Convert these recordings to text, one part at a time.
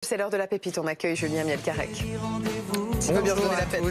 C'est l'heure de la pépite, on accueille Julien Mielcarrec. On veut bien donner la fête.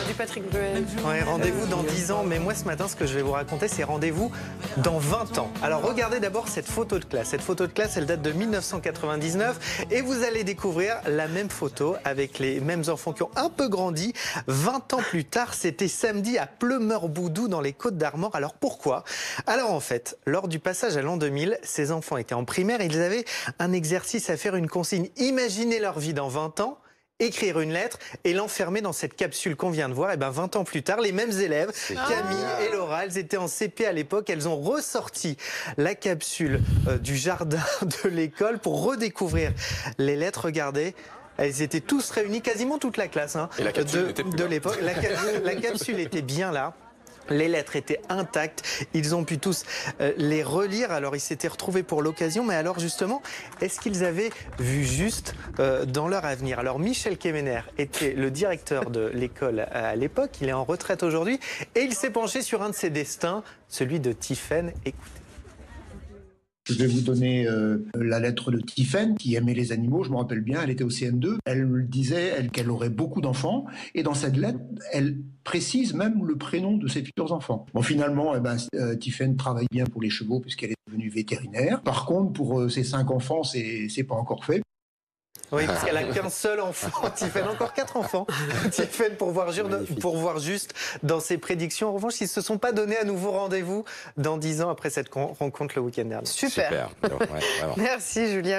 Du Patrick Bruel. Ouais, rendez-vous dans 10 ans, mais moi ce matin ce que je vais vous raconter c'est rendez-vous dans 20 ans. Alors regardez d'abord cette photo de classe. Cette photo de classe elle date de 1999 et vous allez découvrir la même photo avec les mêmes enfants qui ont un peu grandi. 20 ans plus tard, c'était samedi à Pleumeur-Boudou dans les Côtes-d'Armor. Alors pourquoi? Alors en fait, lors du passage à l'an 2000, ces enfants étaient en primaire et ils avaient un exercice à faire, une consigne. Imaginez leur vie dans 20 ans. Écrire une lettre et l'enfermer dans cette capsule qu'on vient de voir. Et ben 20 ans plus tard, les mêmes élèves, Camille et Laura, elles étaient en CP à l'époque, elles ont ressorti la capsule du jardin de l'école pour redécouvrir les lettres. Regardez. Elles étaient tous réunis, quasiment toute la classe de l'époque. La capsule était bien là. Les lettres étaient intactes, ils ont pu tous les relire, alors ils s'étaient retrouvés pour l'occasion, mais alors justement, est-ce qu'ils avaient vu juste dans leur avenir? Alors Michel Kemener était le directeur de l'école à l'époque, il est en retraite aujourd'hui, et il s'est penché sur un de ses destins, celui de Tiffaine. Écoutez. Je vais vous donner la lettre de Tiffaine, qui aimait les animaux, je me rappelle bien, elle était au CM2. Elle me disait qu'elle aurait beaucoup d'enfants, et dans cette lettre, elle précise même le prénom de ses futurs enfants. Bon, finalement, Tiffaine travaille bien pour les chevaux, puisqu'elle est devenue vétérinaire. Par contre, pour ses 5 enfants, c'est pas encore fait. Oui, parce qu'elle a qu'un seul enfant, Tiffaine, encore 4 enfants, Tiffaine, pour voir juste dans ses prédictions. En revanche, ils ne se sont pas donné à nouveau rendez-vous dans 10 ans après cette rencontre le week-end dernier. Super. Ouais, merci Julien.